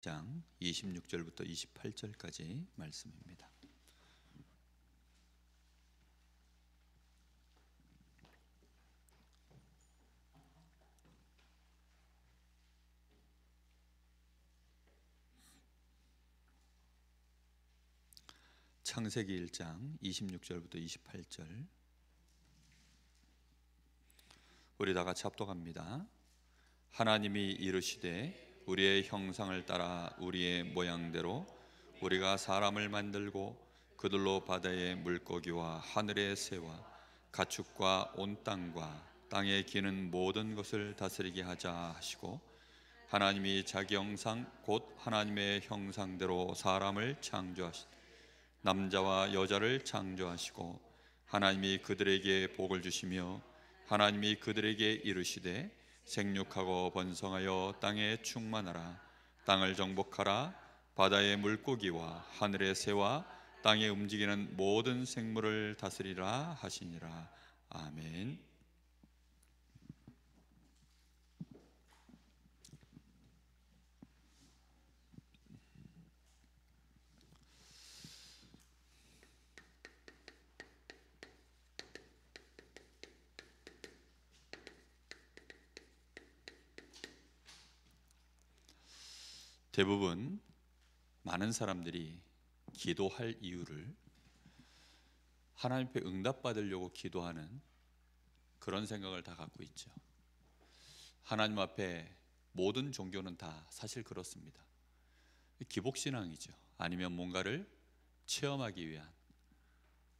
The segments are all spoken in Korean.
장 26절부터 28절까지 말씀입니다. 창세기 1장 26절부터 28절 우리 다 같이 합독합니다. 하나님이 이르시되 우리의 형상을 따라 우리의 모양대로 우리가 사람을 만들고 그들로 바다의 물고기와 하늘의 새와 가축과 온 땅과 땅에 기는 모든 것을 다스리게 하자 하시고, 하나님이 자기 형상 곧 하나님의 형상대로 사람을 창조하시되 남자와 여자를 창조하시고, 하나님이 그들에게 복을 주시며 하나님이 그들에게 이르시되 생육하고 번성하여 땅에 충만하라. 땅을 정복하라. 바다의 물고기와 하늘의 새와 땅에 움직이는 모든 생물을 다스리라 하시니라. 아멘. 대부분 많은 사람들이 기도할 이유를 하나님 앞에 응답받으려고 기도하는 그런 생각을 다 갖고 있죠. 하나님 앞에 모든 종교는 다 사실 그렇습니다. 기복신앙이죠. 아니면 뭔가를 체험하기 위한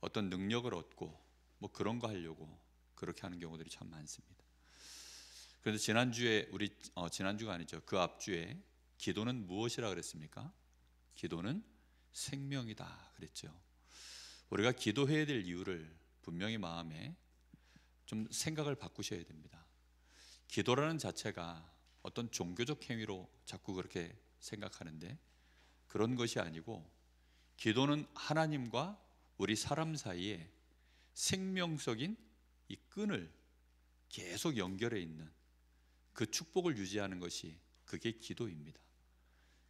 어떤 능력을 얻고 뭐 그런 거 하려고 그렇게 하는 경우들이 참 많습니다. 그런데 지난주에 지난주가 아니죠. 그 앞주에 기도는 무엇이라 그랬습니까? 기도는 생명이다 그랬죠. 우리가 기도해야 될 이유를 분명히 마음에 좀 생각을 바꾸셔야 됩니다. 기도라는 자체가 어떤 종교적 행위로 자꾸 그렇게 생각하는데 그런 것이 아니고, 기도는 하나님과 우리 사람 사이에 생명적인 이 끈을 계속 연결해 있는 그 축복을 유지하는 것이 그게 기도입니다.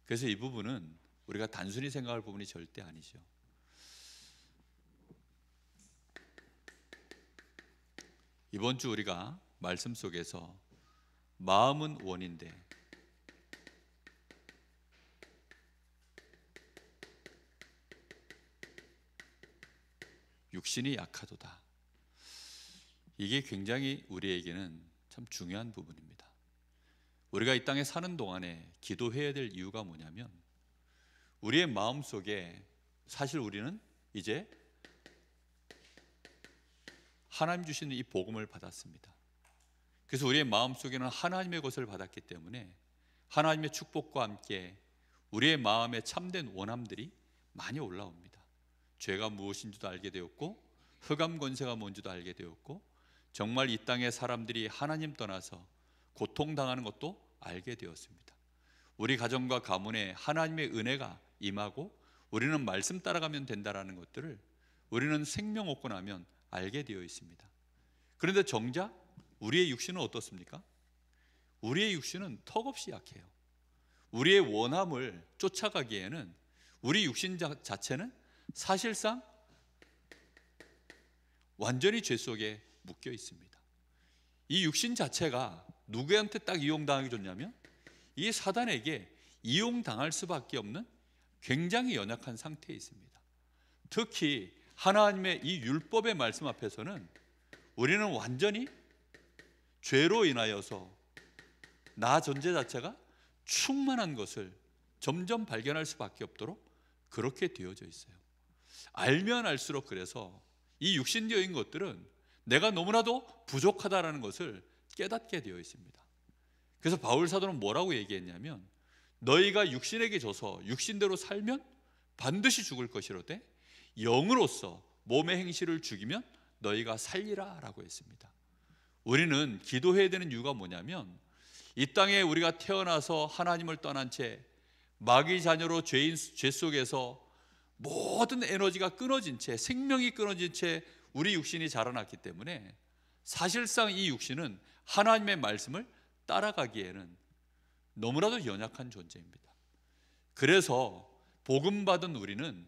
그래서 이 부분은 우리가 단순히 생각할 부분이 절대 아니죠. 이번 주 우리가 말씀 속에서 마음은 원인데 육신이 약하도다. 이게 굉장히 우리에게는 참 중요한 부분입니다. 우리가 이 땅에 사는 동안에 기도해야 될 이유가 뭐냐면, 우리의 마음속에 사실 우리는 이제 하나님 주시는 이 복음을 받았습니다. 그래서 우리의 마음속에는 하나님의 것을 받았기 때문에 하나님의 축복과 함께 우리의 마음에 참된 원함들이 많이 올라옵니다. 죄가 무엇인지도 알게 되었고, 흑암 권세가 뭔지도 알게 되었고, 정말 이 땅의 사람들이 하나님 떠나서 고통당하는 것도 알게 되었습니다. 우리 가정과 가문에 하나님의 은혜가 임하고 우리는 말씀 따라가면 된다라는 것들을 우리는 생명 얻고 나면 알게 되어 있습니다. 그런데 정작 우리의 육신은 어떻습니까? 우리의 육신은 턱없이 약해요. 우리의 원함을 쫓아가기에는 우리 육신 자체는 사실상 완전히 죄 속에 묶여 있습니다. 이 육신 자체가 누구한테 딱 이용당하기 좋냐면 이 사단에게 이용당할 수밖에 없는 굉장히 연약한 상태에 있습니다. 특히 하나님의 이 율법의 말씀 앞에서는 우리는 완전히 죄로 인하여서 나 존재 자체가 충만한 것을 점점 발견할 수밖에 없도록 그렇게 되어져 있어요. 알면 알수록 그래서 이 육신되어진 것들은 내가 너무나도 부족하다라는 것을 깨닫게 되어 있습니다. 그래서 바울 사도는 뭐라고 얘기했냐면, 너희가 육신에게 져서 육신대로 살면 반드시 죽을 것이로되 영으로서 몸의 행실을 죽이면 너희가 살리라 라고 했습니다. 우리는 기도해야 되는 이유가 뭐냐면, 이 땅에 우리가 태어나서 하나님을 떠난 채 마귀 자녀로 죄 속에서 모든 에너지가 끊어진 채, 생명이 끊어진 채 우리 육신이 자라났기 때문에 사실상 이 육신은 하나님의 말씀을 따라가기에는 너무나도 연약한 존재입니다. 그래서 복음 받은 우리는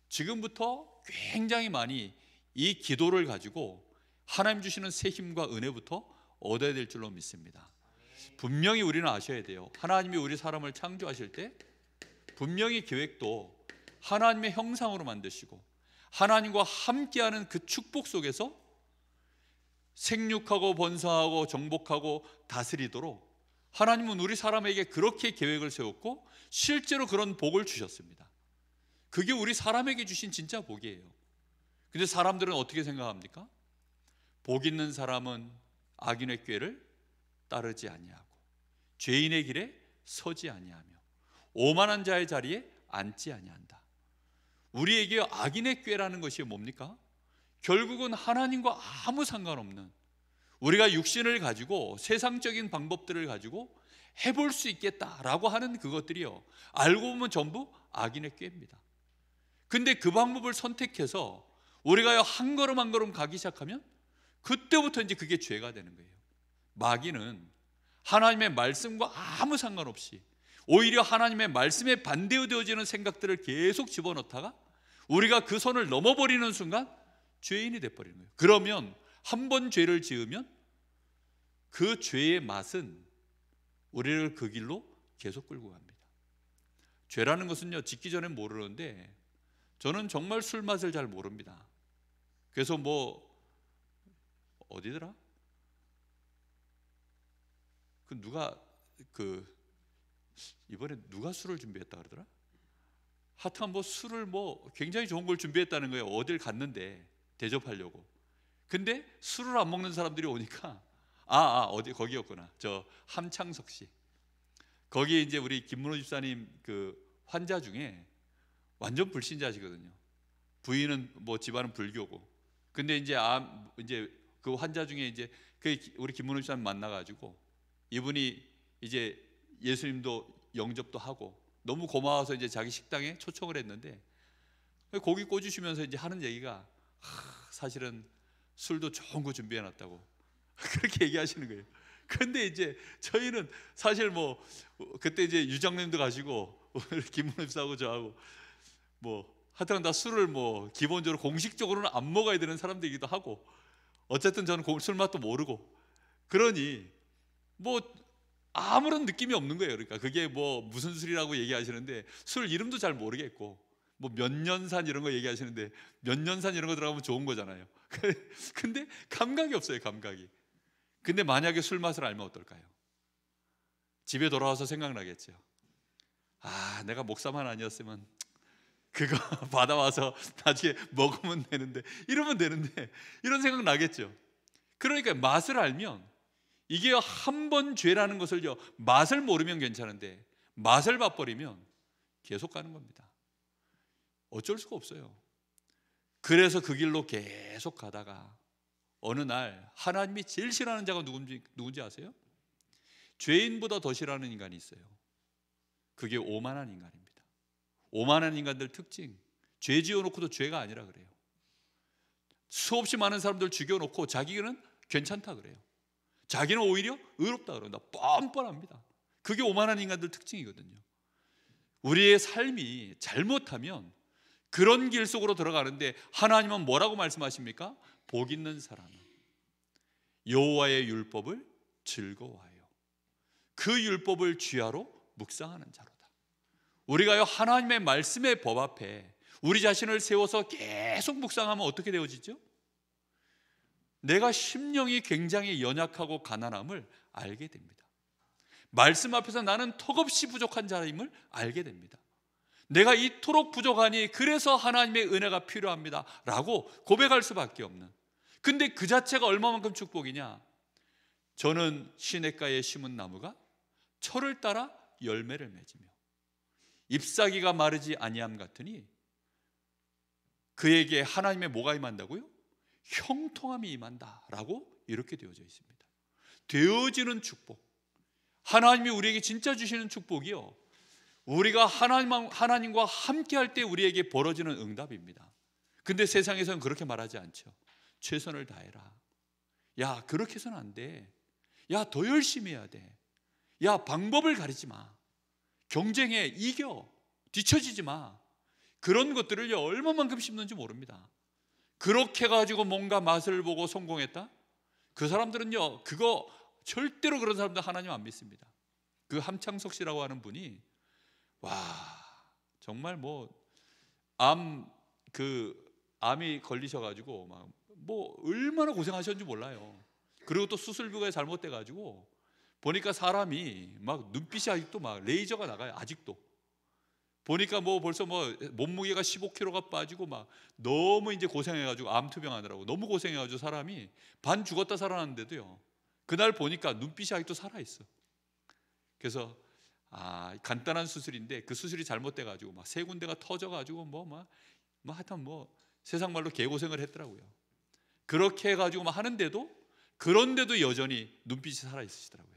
지금부터 굉장히 많이 이 기도를 가지고 하나님 주시는 새 힘과 은혜부터 얻어야 될 줄로 믿습니다. 분명히 우리는 아셔야 돼요. 하나님이 우리 사람을 창조하실 때 분명히 계획도 하나님의 형상으로 만드시고 하나님과 함께하는 그 축복 속에서 생육하고 번성하고 정복하고 다스리도록 하나님은 우리 사람에게 그렇게 계획을 세웠고 실제로 그런 복을 주셨습니다. 그게 우리 사람에게 주신 진짜 복이에요. 근데 사람들은 어떻게 생각합니까? 복 있는 사람은 악인의 꾀를 따르지 아니하고 죄인의 길에 서지 아니하며 오만한 자의 자리에 앉지 아니한다. 우리에게 악인의 꾀라는 것이 뭡니까? 결국은 하나님과 아무 상관없는, 우리가 육신을 가지고 세상적인 방법들을 가지고 해볼 수 있겠다라고 하는 그것들이요, 알고 보면 전부 악인의 꾀입니다. 근데 그 방법을 선택해서 우리가 한 걸음 한 걸음 가기 시작하면 그때부터 이제 그게 죄가 되는 거예요. 마귀는 하나님의 말씀과 아무 상관없이 오히려 하나님의 말씀에 반대되어지는 생각들을 계속 집어넣다가 우리가 그 선을 넘어버리는 순간 죄인이 돼버리는 거예요. 그러면 한 번 죄를 지으면 그 죄의 맛은 우리를 그 길로 계속 끌고 갑니다. 죄라는 것은요, 짓기 전에 모르는데 저는 정말 술 맛을 잘 모릅니다. 그래서 어디더라? 이번에 누가 술을 준비했다 그러더라? 하여튼 술을 굉장히 좋은 걸 준비했다는 거예요. 어딜 갔는데 대접하려고. 근데 술을 안 먹는 사람들이 오니까 어디 거기였구나. 저 함창석 씨. 거기 이제 우리 김문호 집사님 그 환자 중에 완전 불신자시거든요. 부인은 집안은 불교고. 근데 이제 그 환자 중에 이제 우리 김문호 집사님 만나가지고 이분이 이제 예수님도 영접도 하고 너무 고마워서 이제 자기 식당에 초청을 했는데 고기 꽂으시면서 이제 하는 얘기가 사실은 술도 좋은 거 준비해놨다고 그렇게 얘기하시는 거예요. 근데 이제 저희는 사실 그때 이제 유장님도 가시고 김문호 집사하고 저하고 하여튼 다 술을 기본적으로 공식적으로는 안 먹어야 되는 사람들이기도 하고 어쨌든 저는 술 맛도 모르고 그러니 아무런 느낌이 없는 거예요. 그러니까 그게 무슨 술이라고 얘기하시는데 술 이름도 잘 모르겠고 몇년산 이런 거 얘기하시는데 몇년산 이런 거 들어가면 좋은 거잖아요. 근데 감각이 없어요. 감각이. 근데 만약에 술 맛을 알면 어떨까요? 집에 돌아와서 생각나겠죠. 내가 목사만 아니었으면 그거 받아와서 나중에 먹으면 되는데, 이러면 되는데, 이런 생각 나겠죠. 그러니까 맛을 알면, 이게 한 번 죄라는 것을요, 맛을 모르면 괜찮은데 맛을 봐버리면 계속 가는 겁니다. 어쩔 수가 없어요. 그래서 그 길로 계속 가다가 어느 날 하나님이 제일 싫어하는 자가 누군지 아세요? 죄인보다 더 싫어하는 인간이 있어요. 그게 오만한 인간입니다. 오만한 인간들 특징, 죄 지어놓고도 죄가 아니라 그래요. 수없이 많은 사람들 죽여놓고 자기는 괜찮다 그래요. 자기는 오히려 의롭다 그런다. 뻔뻔합니다. 그게 오만한 인간들 특징이거든요. 우리의 삶이 잘못하면 그런 길 속으로 들어가는데 하나님은 뭐라고 말씀하십니까? 복 있는 사람은 여호와의 율법을 즐거워하여 그 율법을 주야로 묵상하는 자로다. 우리가요, 하나님의 말씀의 법 앞에 우리 자신을 세워서 계속 묵상하면 어떻게 되어지죠? 내가 심령이 굉장히 연약하고 가난함을 알게 됩니다. 말씀 앞에서 나는 턱없이 부족한 자임을 알게 됩니다. 내가 이토록 부족하니 그래서 하나님의 은혜가 필요합니다 라고 고백할 수밖에 없는, 근데 그 자체가 얼마만큼 축복이냐. 저는 시냇가에 심은 나무가 철을 따라 열매를 맺으며 잎사귀가 마르지 아니함 같으니 그에게 하나님의 뭐가 임한다고요? 형통함이 임한다 라고 이렇게 되어져 있습니다. 되어지는 축복, 하나님이 우리에게 진짜 주시는 축복이요, 우리가 하나님과 함께 할 때 우리에게 벌어지는 응답입니다. 근데 세상에서는 그렇게 말하지 않죠. 최선을 다해라. 야, 그렇게 해서는 안 돼. 야, 더 열심히 해야 돼. 야, 방법을 가리지 마. 경쟁해, 이겨. 뒤처지지 마. 그런 것들을 얼마만큼 심는지 모릅니다. 그렇게 가지고 뭔가 맛을 보고 성공했다? 그 사람들은요, 그거 절대로 그런 사람들 하나님 안 믿습니다. 그 함창석 씨라고 하는 분이 와, 정말 암이 걸리셔가지고 얼마나 고생하셨는지 몰라요. 그리고 또 수술비가 잘못돼 가지고 보니까 사람이 눈빛이 아직도 레이저가 나가요. 아직도 보니까 벌써 몸무게가 15kg가 빠지고 너무 이제 고생해가지고 암 투병하느라고 너무 고생해가지고 사람이 반 죽었다 살아났는데도요, 그날 보니까 눈빛이 아직도 살아 있어. 그래서 간단한 수술인데 그 수술이 잘못돼 가지고 세 군데가 터져 가지고 하여튼 세상 말로 개고생을 했더라고요. 그렇게 해 가지고 하는데도, 그런데도 여전히 눈빛이 살아 있으시더라고요.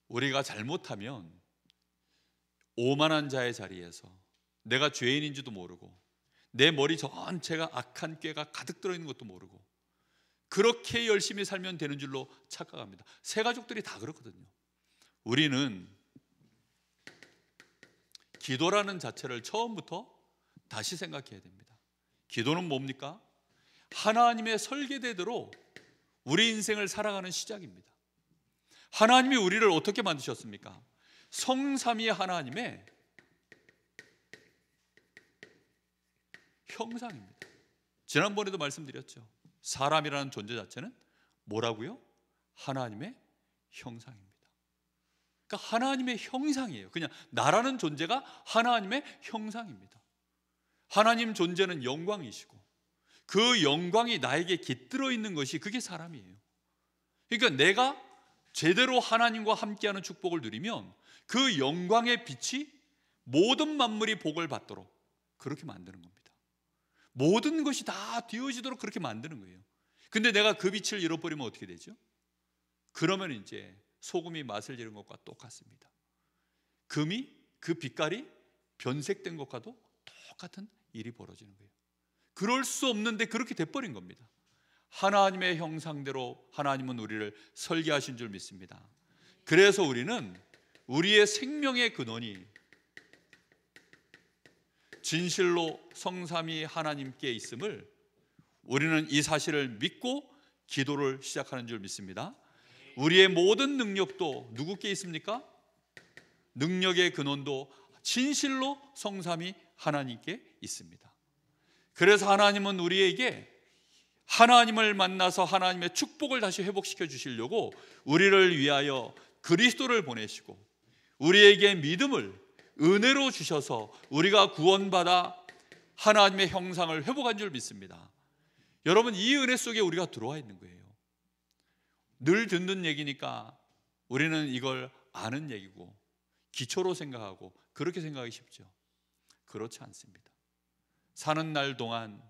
우리가 잘못하면 오만한 자의 자리에서 내가 죄인인지도 모르고 내 머리 전체가 악한 꾀가 가득 들어있는 것도 모르고 그렇게 열심히 살면 되는 줄로 착각합니다. 새 가족들이 다 그렇거든요. 우리는 기도라는 자체를 처음부터 다시 생각해야 됩니다. 기도는 뭡니까? 하나님의 설계대로 우리 인생을 살아가는 시작입니다. 하나님이 우리를 어떻게 만드셨습니까? 성삼위 하나님의 형상입니다. 지난번에도 말씀드렸죠. 사람이라는 존재 자체는 뭐라고요? 하나님의 형상입니다. 그러니까 하나님의 형상이에요. 그냥 나라는 존재가 하나님의 형상입니다. 하나님 존재는 영광이시고 그 영광이 나에게 깃들어 있는 것이 그게 사람이에요. 그러니까 내가 제대로 하나님과 함께하는 축복을 누리면 그 영광의 빛이 모든 만물이 복을 받도록 그렇게 만드는 겁니다. 모든 것이 다 되어지도록 그렇게 만드는 거예요. 근데 내가 그 빛을 잃어버리면 어떻게 되죠? 그러면 이제 소금이 맛을 잃은 것과 똑같습니다. 금이 그 빛깔이 변색된 것과도 똑같은 일이 벌어지는 거예요. 그럴 수 없는데 그렇게 돼버린 겁니다. 하나님의 형상대로 하나님은 우리를 설계하신 줄 믿습니다. 그래서 우리는 우리의 생명의 근원이 진실로 성삼위 하나님께 있음을, 우리는 이 사실을 믿고 기도를 시작하는 줄 믿습니다. 우리의 모든 능력도 누구께 있습니까? 능력의 근원도 진실로 성삼위 하나님께 있습니다. 그래서 하나님은 우리에게 하나님을 만나서 하나님의 축복을 다시 회복시켜 주시려고 우리를 위하여 그리스도를 보내시고 우리에게 믿음을 은혜로 주셔서 우리가 구원받아 하나님의 형상을 회복한 줄 믿습니다. 여러분, 이 은혜 속에 우리가 들어와 있는 거예요. 늘 듣는 얘기니까 우리는 이걸 아는 얘기고 기초로 생각하고 그렇게 생각하기 쉽죠. 그렇지 않습니다. 사는 날 동안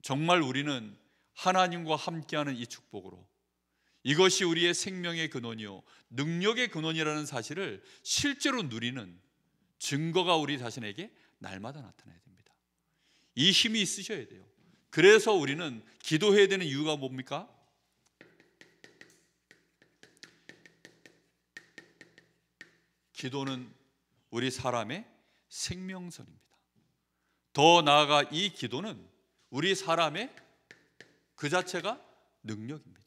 정말 우리는 하나님과 함께하는 이 축복으로, 이것이 우리의 생명의 근원이요 능력의 근원이라는 사실을 실제로 누리는 증거가 우리 자신에게 날마다 나타나야 됩니다. 이 힘이 있으셔야 돼요. 그래서 우리는 기도해야 되는 이유가 뭡니까? 기도는 우리 사람의 생명선입니다. 더 나아가 이 기도는 우리 사람의 그 자체가 능력입니다.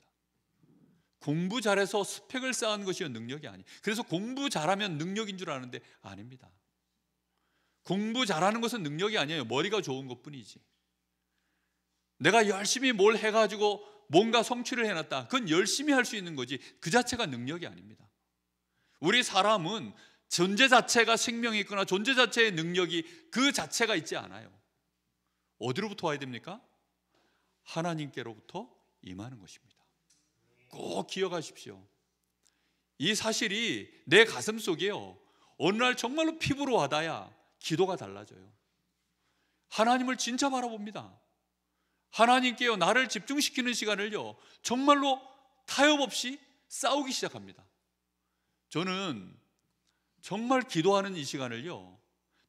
공부 잘해서 스펙을 쌓은 것이 능력이 아니에요. 그래서 공부 잘하면 능력인 줄 아는데 아닙니다. 공부 잘하는 것은 능력이 아니에요. 머리가 좋은 것뿐이지. 내가 열심히 뭘 해가지고 뭔가 성취를 해놨다, 그건 열심히 할 수 있는 거지 그 자체가 능력이 아닙니다. 우리 사람은 존재 자체가 생명이 있거나 존재 자체의 능력이 그 자체가 있지 않아요. 어디로부터 와야 됩니까? 하나님께로부터 임하는 것입니다. 꼭 기억하십시오. 이 사실이 내 가슴 속에요, 어느 날 정말로 피부로 와닿아야 기도가 달라져요. 하나님을 진짜 바라봅니다. 하나님께요 나를 집중시키는 시간을요 정말로 타협 없이 싸우기 시작합니다. 저는 정말 기도하는 이 시간을요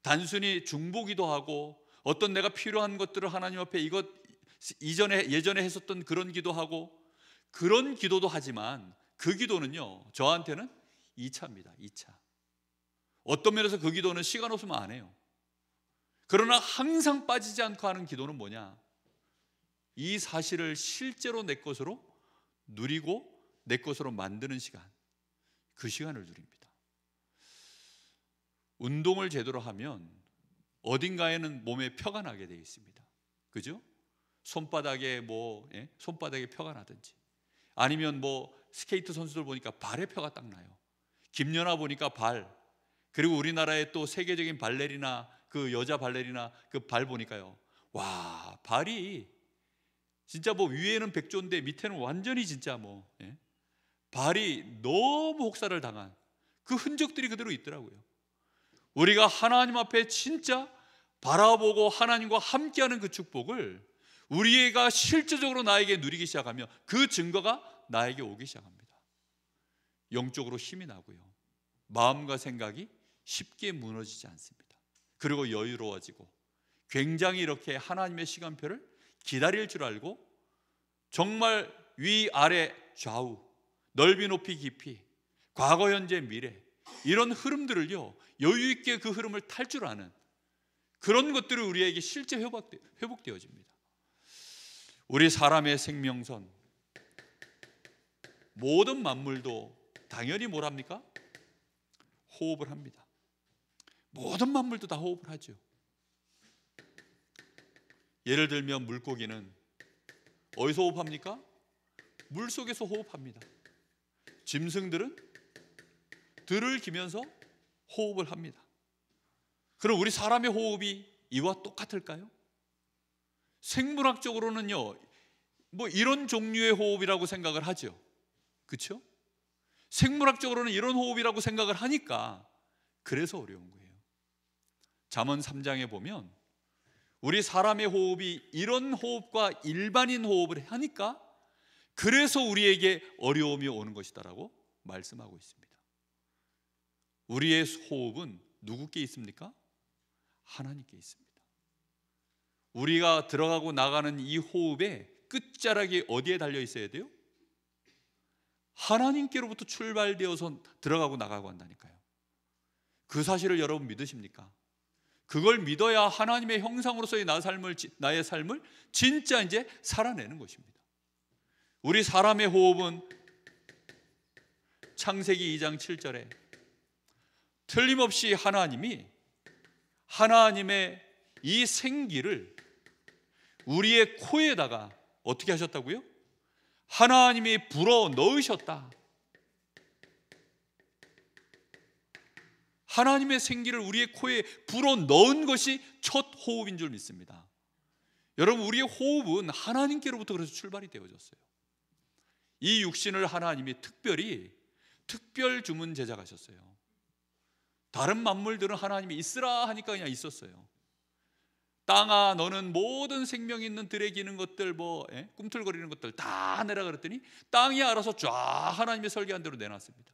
단순히 중보기도 하고 어떤 내가 필요한 것들을 하나님 앞에 이것 예전에 했었던 그런 기도하고 그런 기도도 하지만 그 기도는요 저한테는 2차입니다. 2차. 어떤 면에서 그 기도는 시간 없으면 안 해요. 그러나 항상 빠지지 않고 하는 기도는 뭐냐? 이 사실을 실제로 내 것으로 누리고 내 것으로 만드는 시간, 그 시간을 누립니다. 운동을 제대로 하면 어딘가에는 몸에 표가 나게 되어 있습니다. 그죠? 손바닥에 손바닥에 표가 나든지, 아니면 스케이트 선수들 보니까 발에 표가 딱 나요. 김연아 보니까 발, 그리고 우리나라의 또 세계적인 발레리나, 그 여자 발레리나 그 발 보니까요, 와, 발이 진짜 위에는 백조인데 밑에는 완전히 진짜 발이 너무 혹사를 당한 그 흔적들이 그대로 있더라고요. 우리가 하나님 앞에 진짜 바라보고 하나님과 함께하는 그 축복을 우리가 실제적으로 나에게 누리기 시작하면 그 증거가 나에게 오기 시작합니다. 영적으로 힘이 나고요, 마음과 생각이 쉽게 무너지지 않습니다. 그리고 여유로워지고 굉장히 이렇게 하나님의 시간표를 기다릴 줄 알고, 정말 위아래 좌우, 넓이 높이 깊이, 과거 현재 미래, 이런 흐름들을요 여유 있게 그 흐름을 탈 줄 아는 그런 것들이 우리에게 실제 회복되어집니다. 우리 사람의 생명선, 모든 만물도 당연히 뭘 합니까? 호흡을 합니다. 모든 만물도 다 호흡을 하죠. 예를 들면 물고기는 어디서 호흡합니까? 물속에서 호흡합니다. 짐승들은 들을 기면서 호흡을 합니다. 그럼 우리 사람의 호흡이 이와 똑같을까요? 생물학적으로는요 이런 종류의 호흡이라고 생각을 하죠. 그렇죠? 생물학적으로는 이런 호흡이라고 생각을 하니까 그래서 어려운 거예요. 잠언 3장에 보면 우리 사람의 호흡이 이런 호흡과 일반인 호흡을 하니까 그래서 우리에게 어려움이 오는 것이다라고 말씀하고 있습니다. 우리의 호흡은 누구께 있습니까? 하나님께 있습니다. 우리가 들어가고 나가는 이 호흡의 끝자락이 어디에 달려 있어야 돼요? 하나님께로부터 출발되어서 들어가고 나가고 한다니까요. 그 사실을 여러분 믿으십니까? 그걸 믿어야 하나님의 형상으로서의 나의 삶을 진짜 이제 살아내는 것입니다. 우리 사람의 호흡은 창세기 2장 7절에 틀림없이 하나님이 하나님의 이 생기를 우리의 코에다가 어떻게 하셨다고요? 하나님이 불어 넣으셨다. 하나님의 생기를 우리의 코에 불어 넣은 것이 첫 호흡인 줄 믿습니다. 여러분, 우리의 호흡은 하나님께로부터 그래서 출발이 되어졌어요. 이 육신을 하나님이 특별 주문 제작하셨어요. 다른 만물들은 하나님이 있으라 하니까 그냥 있었어요. 땅아 너는 모든 생명이 있는 들에 기는 것들 꿈틀거리는 것들 다 내라 그랬더니 땅이 알아서 쫙 하나님의 설계한 대로 내놨습니다.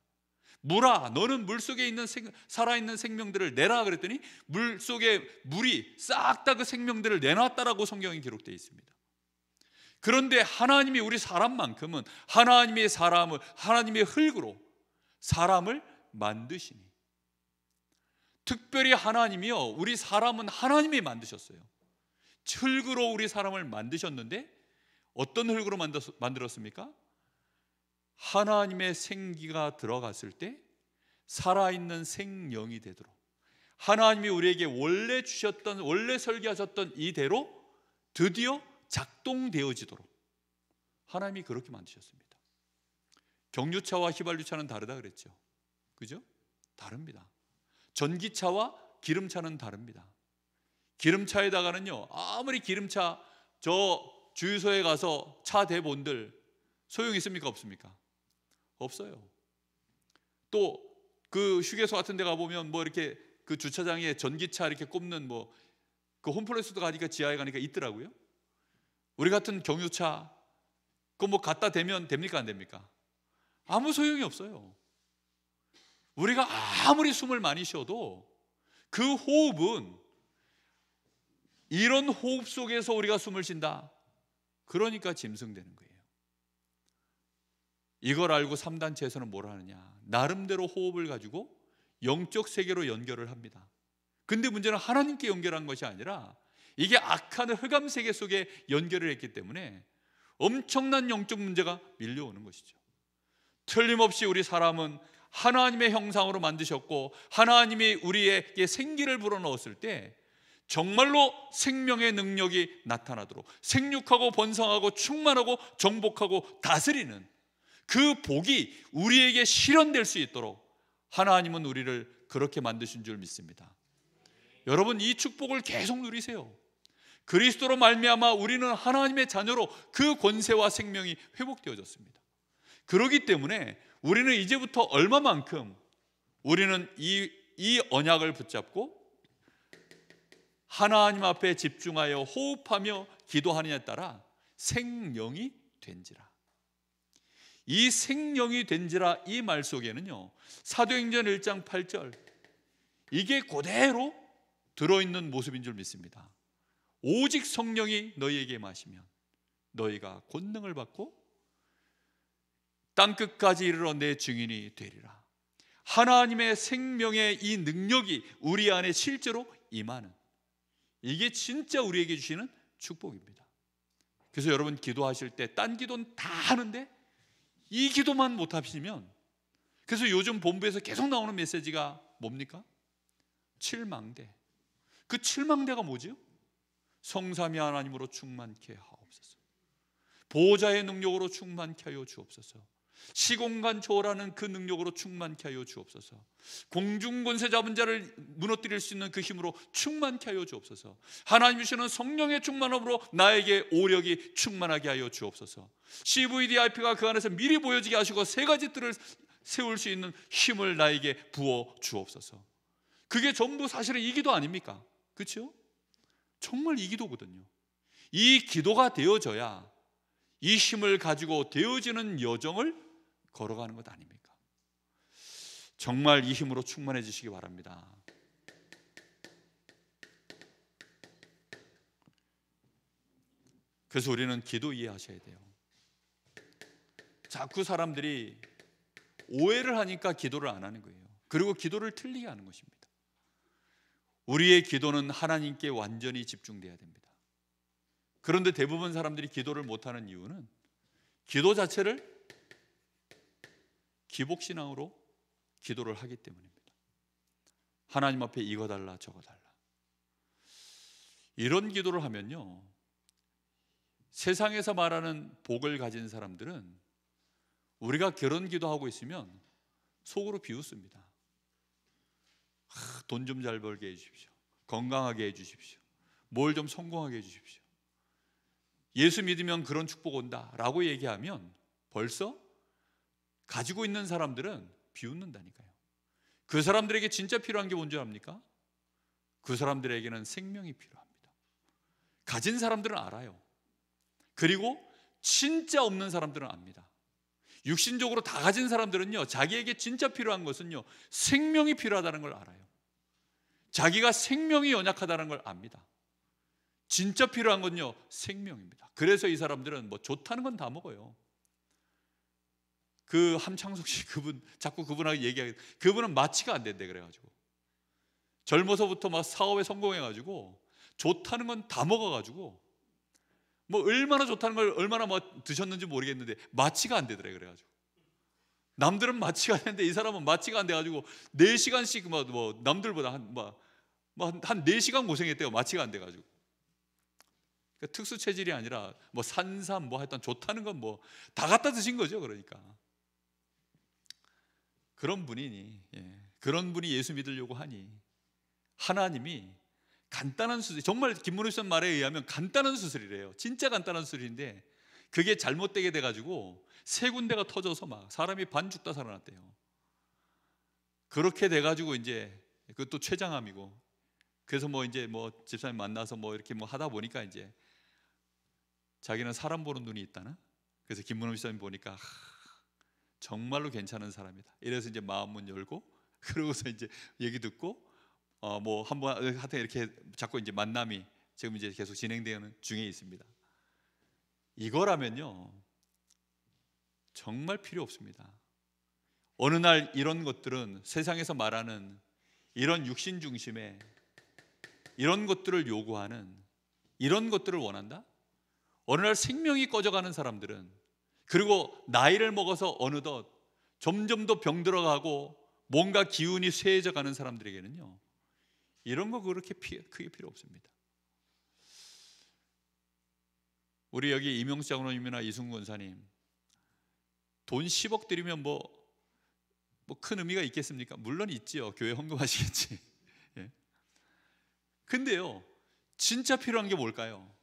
물아 너는 물속에 있는 살아있는 생명들을 내라 그랬더니 물속에 물이 싹 다 그 생명들을 내놨다라고 성경에 기록되어 있습니다. 그런데 하나님이 우리 사람만큼은 하나님의 흙으로 사람을 만드시니, 특별히 하나님이요 우리 사람은 하나님이 만드셨어요. 흙으로 우리 사람을 만드셨는데 어떤 흙으로 만들었습니까? 하나님의 생기가 들어갔을 때 살아있는 생명이 되도록 하나님이 우리에게 원래 설계하셨던 이대로 드디어 작동되어지도록 하나님이 그렇게 만드셨습니다. 경유차와 휘발유차는 다르다 그랬죠. 그죠? 다릅니다. 전기차와 기름차는 다릅니다. 기름차에다가는요 아무리 기름차 주유소에 가서 차 대본들 소용 있습니까? 없습니까? 없어요. 또 그 휴게소 같은 데 가보면 이렇게 그 주차장에 전기차 이렇게 꼽는 그 홈플러스도 가니까 지하에 가니까 있더라고요. 우리 같은 경유차 그거 갖다 대면 됩니까? 안 됩니까? 아무 소용이 없어요. 우리가 아무리 숨을 많이 쉬어도 그 호흡은 이런 호흡 속에서 우리가 숨을 쉰다. 그러니까 짐승되는 거예요. 이걸 알고 3단체에서는 뭘 하느냐, 나름대로 호흡을 가지고 영적 세계로 연결을 합니다. 근데 문제는 하나님께 연결한 것이 아니라 이게 악한 흑암 세계 속에 연결을 했기 때문에 엄청난 영적 문제가 밀려오는 것이죠. 틀림없이 우리 사람은 하나님의 형상으로 만드셨고 하나님이 우리에게 생기를 불어넣었을 때 정말로 생명의 능력이 나타나도록 생육하고 번성하고 충만하고 정복하고 다스리는 그 복이 우리에게 실현될 수 있도록 하나님은 우리를 그렇게 만드신 줄 믿습니다. 여러분, 이 축복을 계속 누리세요. 그리스도로 말미암아 우리는 하나님의 자녀로 그 권세와 생명이 회복되어졌습니다. 그렇기 때문에 우리는 이제부터 얼마만큼 우리는 이 언약을 붙잡고 하나님 앞에 집중하여 호흡하며 기도하느냐에 따라 생령이 된지라. 이 생령이 된지라 이 말 속에는요, 사도행전 1장 8절 이게 그대로 들어있는 모습인 줄 믿습니다. 오직 성령이 너희에게 임하시면 너희가 권능을 받고 땅끝까지 이르러 내 증인이 되리라. 하나님의 생명의 이 능력이 우리 안에 실제로 임하는, 이게 진짜 우리에게 주시는 축복입니다. 그래서 여러분, 기도하실 때 딴 기도는 다 하는데 이 기도만 못 하시면, 그래서 요즘 본부에서 계속 나오는 메시지가 뭡니까? 칠망대. 그 칠망대가 뭐죠? 성삼위 하나님으로 충만케 하옵소서. 보호자의 능력으로 충만케 하여 주옵소서. 시공간 초월하는 그 능력으로 충만케 하여 주옵소서. 공중권세 잡은 자를 무너뜨릴 수 있는 그 힘으로 충만케 하여 주옵소서. 하나님 주시는 성령의 충만함으로 나에게 오력이 충만하게 하여 주옵소서. CVDIP가 그 안에서 미리 보여지게 하시고 세 가지 뜰을 세울 수 있는 힘을 나에게 부어 주옵소서. 그게 전부 사실은 이 기도 아닙니까? 그렇죠? 정말 이 기도거든요. 이 기도가 되어져야 이 힘을 가지고 되어지는 여정을 걸어가는 것 아닙니까? 정말 이 힘으로 충만해지시기 바랍니다. 그래서 우리는 기도 이해하셔야 돼요. 자꾸 사람들이 오해를 하니까 기도를 안 하는 거예요. 그리고 기도를 틀리게 하는 것입니다. 우리의 기도는 하나님께 완전히 집중돼야 됩니다. 그런데 대부분 사람들이 기도를 못하는 이유는 기도 자체를 기복신앙으로 기도를 하기 때문입니다. 하나님 앞에 이거 달라 저거 달라. 이런 기도를 하면요, 세상에서 말하는 복을 가진 사람들은 우리가 그런 기도하고 있으면 속으로 비웃습니다. 돈 좀 잘 벌게 해주십시오. 건강하게 해주십시오. 뭘 좀 성공하게 해주십시오. 예수 믿으면 그런 축복 온다 라고 얘기하면 벌써 가지고 있는 사람들은 비웃는다니까요. 그 사람들에게 진짜 필요한 게 뭔지 압니까? 그 사람들에게는 생명이 필요합니다. 가진 사람들은 알아요. 그리고 진짜 없는 사람들은 압니다. 육신적으로 다 가진 사람들은요, 자기에게 진짜 필요한 것은요, 생명이 필요하다는 걸 알아요. 자기가 생명이 연약하다는 걸 압니다. 진짜 필요한 건요, 생명입니다. 그래서 이 사람들은 뭐 좋다는 건 다 먹어요. 그 함창석 씨, 그분 자꾸 그분하고 얘기하게, 그분은 마취가 안 된대. 그래가지고 젊어서부터 막 사업에 성공해가지고 좋다는 건 다 먹어가지고 뭐 얼마나 좋다는 걸 얼마나 뭐 드셨는지 모르겠는데 마취가 안 되더래. 그래가지고 남들은 마취가 되는데 이 사람은 마취가 안 돼가지고 4시간씩 뭐 남들보다 한 4시간 고생했대요. 마취가 안 돼가지고. 그러니까 특수 체질이 아니라 뭐 산삼 뭐 하여튼 좋다는 건 뭐 다 갖다 드신 거죠. 그러니까 그런 분이니, 그런 분이 예수 믿으려고 하니 하나님이 간단한 수술, 정말 김문우 씨 말에 의하면 간단한 수술이래요. 진짜 간단한 수술인데 그게 잘못되게 돼가지고 3군데가 터져서 막 사람이 반 죽다 살아났대요. 그렇게 돼가지고 이제 그것도 췌장암이고, 그래서 뭐 이제 뭐 집사님 만나서 뭐 이렇게 뭐 하다 보니까 이제 자기는 사람 보는 눈이 있다나? 그래서 김문우 집사님 보니까 정말로 괜찮은 사람이다. 이래서 이제 마음문 열고, 그러고서 이제 얘기 듣고 뭐 한번 하여튼 이렇게 자꾸 이제 만남이 지금 이제 계속 진행되는 중에 있습니다. 이거라면요 정말 필요 없습니다. 어느 날 이런 것들은 세상에서 말하는 이런 육신 중심의 이런 것들을 요구하는 이런 것들을 원한다? 어느 날 생명이 꺼져가는 사람들은, 그리고 나이를 먹어서 어느덧 점점 더 병들어가고 뭔가 기운이 쇠해져 가는 사람들에게는요, 이런 거 그렇게 크게 필요 없습니다. 우리 여기 이명수 장로님이나 이승구 권사님, 돈 10억 드리면 뭐 큰 의미가 있겠습니까? 물론 있지요. 교회 헌금하시겠지. 예. 근데요, 진짜 필요한 게 뭘까요?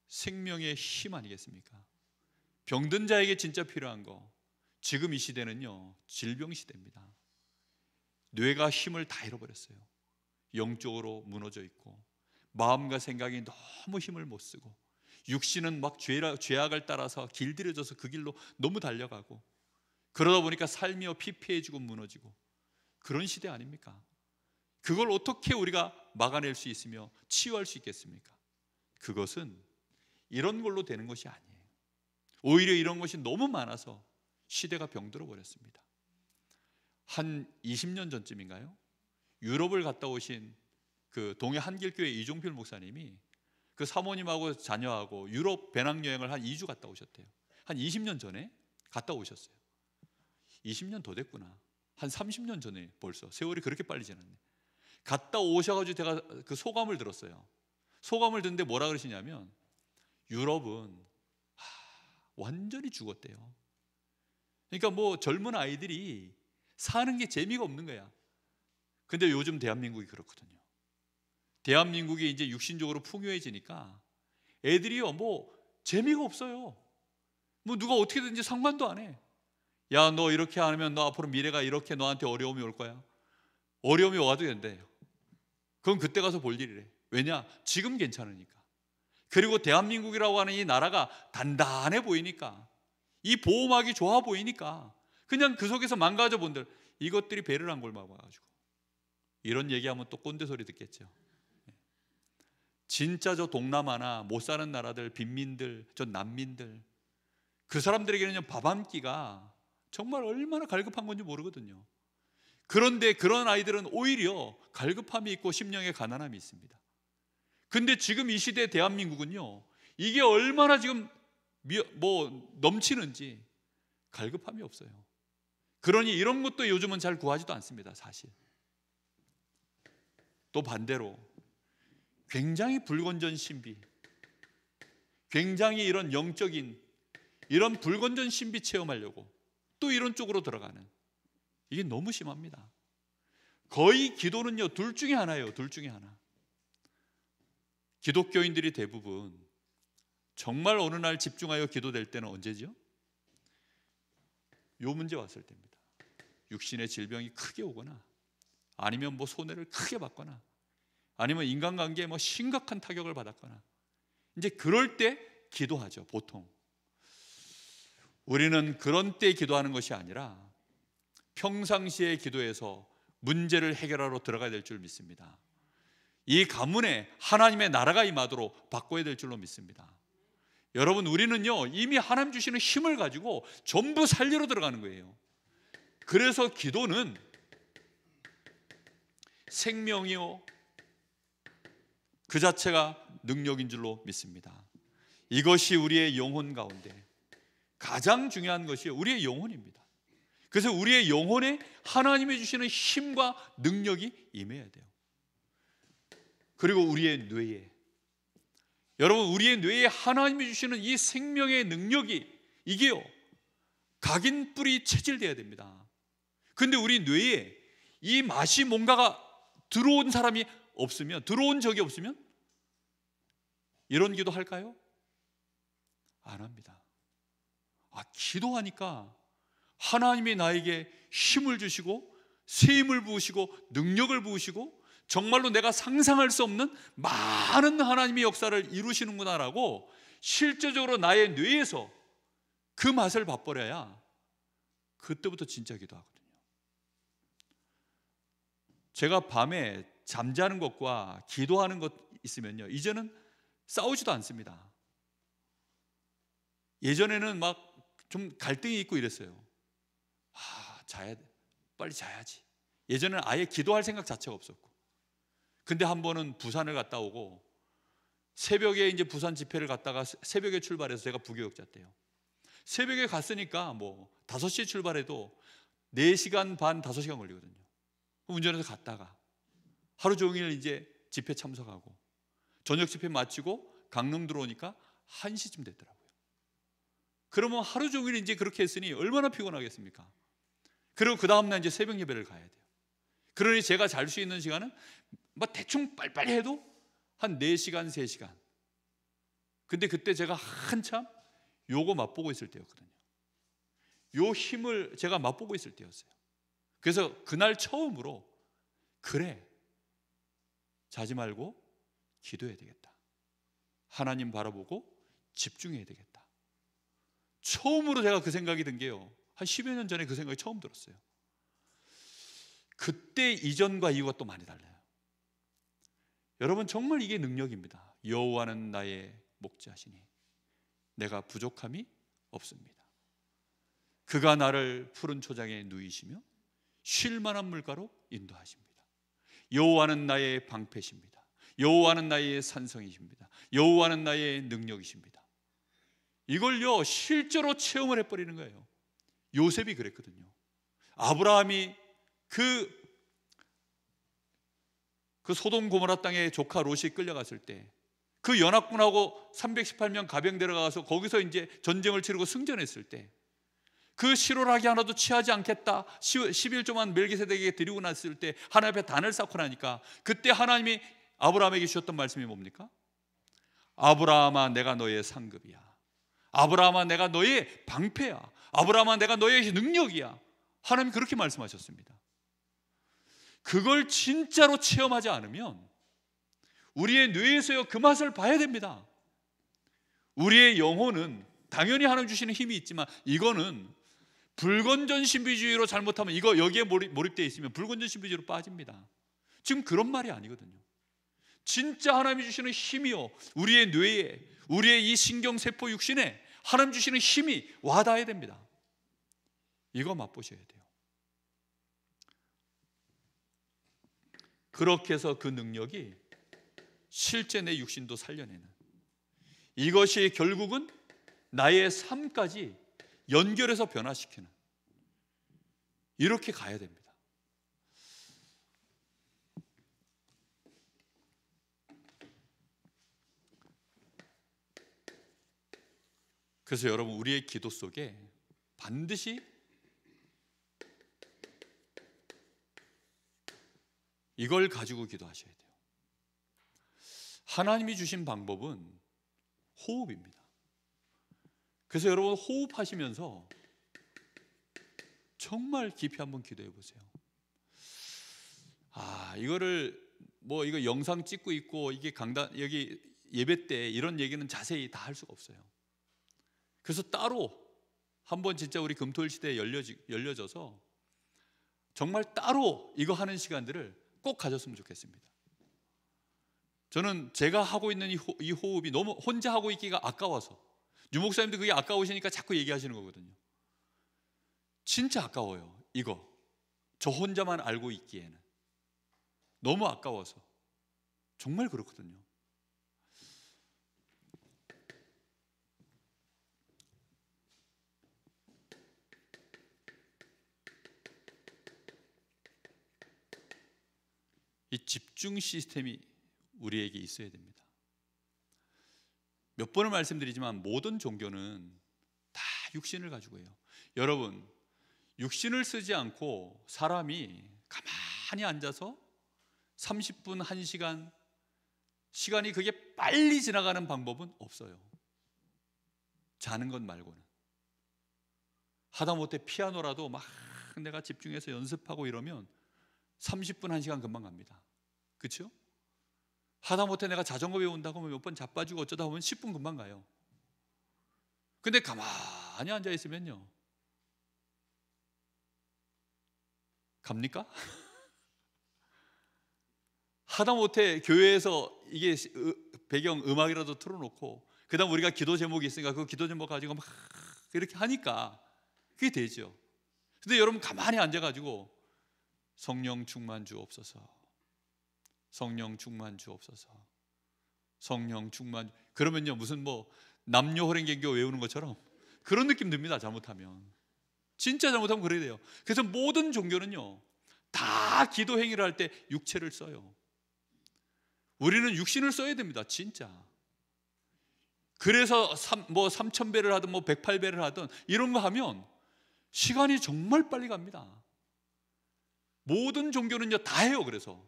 생명의 힘 아니겠습니까? 병든 자에게 진짜 필요한 거, 지금 이 시대는요, 질병 시대입니다. 뇌가 힘을 다 잃어버렸어요. 영적으로 무너져 있고, 마음과 생각이 너무 힘을 못 쓰고, 육신은 막 죄악을 따라서 길들여져서 그 길로 너무 달려가고, 그러다 보니까 삶이 피폐해지고 무너지고, 그런 시대 아닙니까? 그걸 어떻게 우리가 막아낼 수 있으며 치유할 수 있겠습니까? 그것은 이런 걸로 되는 것이 아니에요. 오히려 이런 것이 너무 많아서 시대가 병들어 버렸습니다. 한 20년 전쯤인가요? 유럽을 갔다 오신 그 동해 한길교회 이종필 목사님이 그 사모님하고 자녀하고 유럽 배낭여행을 한 2주 갔다 오셨대요. 한 20년 전에 갔다 오셨어요. 20년 더 됐구나. 한 30년 전에 벌써. 세월이 그렇게 빨리 지났네. 갔다 오셔가지고 제가 그 소감을 들었어요. 소감을 듣는데 뭐라 그러시냐면, 유럽은 완전히 죽었대요. 그러니까 뭐 젊은 아이들이 사는 게 재미가 없는 거야. 근데 요즘 대한민국이 그렇거든요. 대한민국이 이제 육신적으로 풍요해지니까 애들이요, 뭐 재미가 없어요. 뭐 누가 어떻게든지 상관도 안 해. 야, 너 이렇게 안 하면 너 앞으로 미래가 이렇게 너한테 어려움이 올 거야. 어려움이 와도 된대요. 그럼 그때 가서 볼 일이래. 왜냐? 지금 괜찮으니까. 그리고 대한민국이라고 하는 이 나라가 단단해 보이니까, 이 보호막이 좋아 보이니까 그냥 그 속에서 망가져 본들, 이것들이 배를 안 골마봐가지고 이런 얘기하면 또 꼰대 소리 듣겠죠. 진짜 저 동남아나 못 사는 나라들, 빈민들, 저 난민들, 그 사람들에게는 밥 한 끼가 정말 얼마나 갈급한 건지 모르거든요. 그런데 그런 아이들은 오히려 갈급함이 있고 심령의 가난함이 있습니다. 근데 지금 이 시대 대한민국은요, 이게 얼마나 지금 넘치는지 갈급함이 없어요. 그러니 이런 것도 요즘은 잘 구하지도 않습니다, 사실. 또 반대로 굉장히 불건전 신비, 굉장히 이런 영적인 이런 불건전 신비 체험하려고 또 이런 쪽으로 들어가는, 이게 너무 심합니다. 거의 기도는요, 둘 중에 하나예요. 둘 중에 하나. 기독교인들이 대부분 정말 어느 날 집중하여 기도될 때는 언제죠? 요 문제 왔을 때입니다. 육신의 질병이 크게 오거나, 아니면 뭐 손해를 크게 받거나, 아니면 인간관계에 뭐 심각한 타격을 받았거나, 이제 그럴 때 기도하죠, 보통. 우리는 그런 때 기도하는 것이 아니라 평상시에 기도해서 문제를 해결하러 들어가야 될 줄 믿습니다. 이 가문에 하나님의 나라가 임하도록 바꿔야 될 줄로 믿습니다. 여러분, 우리는요, 이미 하나님 주시는 힘을 가지고 전부 살리러 들어가는 거예요. 그래서 기도는 생명이요, 그 자체가 능력인 줄로 믿습니다. 이것이 우리의 영혼 가운데 가장 중요한 것이 우리의 영혼입니다. 그래서 우리의 영혼에 하나님이 주시는 힘과 능력이 임해야 돼요. 그리고 우리의 뇌에, 여러분, 우리의 뇌에 하나님이 주시는 이 생명의 능력이, 이게요, 각인 뿌리 체질돼야 됩니다. 근데 우리 뇌에 이 맛이 뭔가가 들어온 사람이 없으면, 들어온 적이 없으면 이런 기도 할까요? 안 합니다. 기도하니까 하나님이 나에게 힘을 주시고 새 힘을 부으시고 능력을 부으시고 정말로 내가 상상할 수 없는 많은 하나님의 역사를 이루시는구나라고 실제적으로 나의 뇌에서 그 맛을 맛보려야 그때부터 진짜 기도하거든요. 제가 밤에 잠자는 것과 기도하는 것 있으면요, 이제는 싸우지도 않습니다. 예전에는 막 좀 갈등이 있고 이랬어요. 자야 돼. 빨리 자야지. 예전에는 아예 기도할 생각 자체가 없었고, 근데 한 번은 부산을 갔다 오고 새벽에 이제 부산 집회를 갔다가 새벽에 출발해서, 제가 부교육자 때요, 새벽에 갔으니까 뭐 5시에 출발해도 4시간 반, 5시간 걸리거든요. 운전해서 갔다가 하루 종일 이제 집회 참석하고 저녁 집회 마치고 강릉 들어오니까 1시쯤 됐더라고요. 그러면 하루 종일 이제 그렇게 했으니 얼마나 피곤하겠습니까? 그리고 그 다음날 이제 새벽 예배를 가야 돼요. 그러니 제가 잘 수 있는 시간은 뭐 대충 빨리빨리 해도 한 4시간, 3시간. 근데 그때 제가 한참 요거 맛보고 있을 때였거든요. 요 힘을 제가 맛보고 있을 때였어요. 그래서 그날 처음으로, 그래, 자지 말고 기도해야 되겠다, 하나님 바라보고 집중해야 되겠다. 처음으로 제가 그 생각이 든 게요, 한 10여 년 전에 그 생각이 처음 들었어요. 그때 이전과 이후가 또 많이 달라요. 여러분, 정말 이게 능력입니다. 여호와는 나의 목자시니 내가 부족함이 없습니다. 그가 나를 푸른 초장에 누이시며 쉴 만한 물가로 인도하십니다. 여호와는 나의 방패십니다. 여호와는 나의 산성이십니다. 여호와는 나의 능력이십니다. 이걸요 실제로 체험을 해버리는 거예요. 요셉이 그랬거든요. 아브라함이 그 소돔 고모라 땅에 조카 롯이 끌려갔을 때 그 연합군하고 318명 가병 데려가서 거기서 이제 전쟁을 치르고 승전했을 때 그 실오라기 하나도 취하지 않겠다 11조만 멜기세덱에게 드리고 났을 때 하나님 앞에 단을 쌓고 나니까, 그때 하나님이 아브라함에게 주셨던 말씀이 뭡니까? 아브라함아, 내가 너의 상급이야. 아브라함아, 내가 너의 방패야. 아브라함아, 내가 너의 능력이야. 하나님이 그렇게 말씀하셨습니다. 그걸 진짜로 체험하지 않으면 우리의 뇌에서요 그 맛을 봐야 됩니다. 우리의 영혼은 당연히 하나님 주시는 힘이 있지만, 이거는 불건전 신비주의로 잘못하면, 이거 여기에 몰입되어 있으면 불건전 신비주의로 빠집니다. 지금 그런 말이 아니거든요. 진짜 하나님이 주시는 힘이요, 우리의 뇌에, 우리의 이 신경세포 육신에 하나님 주시는 힘이 와닿아야 됩니다. 이거 맛보셔야 돼요. 그렇게 해서 그 능력이 실제 내 육신도 살려내는, 이것이 결국은 나의 삶까지 연결해서 변화시키는, 이렇게 가야 됩니다. 그래서 여러분, 우리의 기도 속에 반드시 이걸 가지고 기도하셔야 돼요. 하나님이 주신 방법은 호흡입니다. 그래서 여러분, 호흡하시면서 정말 깊이 한번 기도해 보세요. 이거를 뭐 이거 영상 찍고 있고 이게 강단 여기 예배 때 이런 얘기는 자세히 다 할 수가 없어요. 그래서 따로 한번 진짜 우리 금토일 시대에 열려져서 정말 따로 이거 하는 시간들을 꼭 가졌으면 좋겠습니다. 저는 제가 하고 있는 이 호흡이 너무 혼자 하고 있기가 아까워서, 유 목사님도 그게 아까우시니까 자꾸 얘기하시는 거거든요. 진짜 아까워요. 이거 저 혼자만 알고 있기에는 너무 아까워서. 정말 그렇거든요. 이 집중 시스템이 우리에게 있어야 됩니다. 몇 번을 말씀드리지만 모든 종교는 다 육신을 가지고 해요. 여러분, 육신을 쓰지 않고 사람이 가만히 앉아서 30분, 1시간, 시간이 그게 빨리 지나가는 방법은 없어요. 자는 것 말고는. 하다못해 피아노라도 막 내가 집중해서 연습하고 이러면 30분, 1시간 금방 갑니다. 그렇죠? 하다못해 내가 자전거 배운다고 하면 몇 번 자빠지고 어쩌다 보면 10분 금방 가요. 근데 가만히 앉아 있으면요, 갑니까? 하다못해 교회에서 이게 배경 음악이라도 틀어놓고 그 다음 우리가 기도 제목이 있으니까 그 기도 제목 가지고 막 이렇게 하니까 그게 되죠. 근데 여러분 가만히 앉아가지고 성령 충만 주옵소서, 성령 충만 주옵소서, 성령 충만, 그러면요 무슨 뭐 남녀호랭개교 외우는 것처럼 그런 느낌 듭니다. 잘못하면, 진짜 잘못하면 그래야 돼요. 그래서 모든 종교는요 다 기도 행위를 할 때 육체를 써요. 우리는 육신을 써야 됩니다. 진짜. 그래서 뭐 3000배를 하든 뭐 108배를 하든 이런 거 하면 시간이 정말 빨리 갑니다. 모든 종교는요 다 해요. 그래서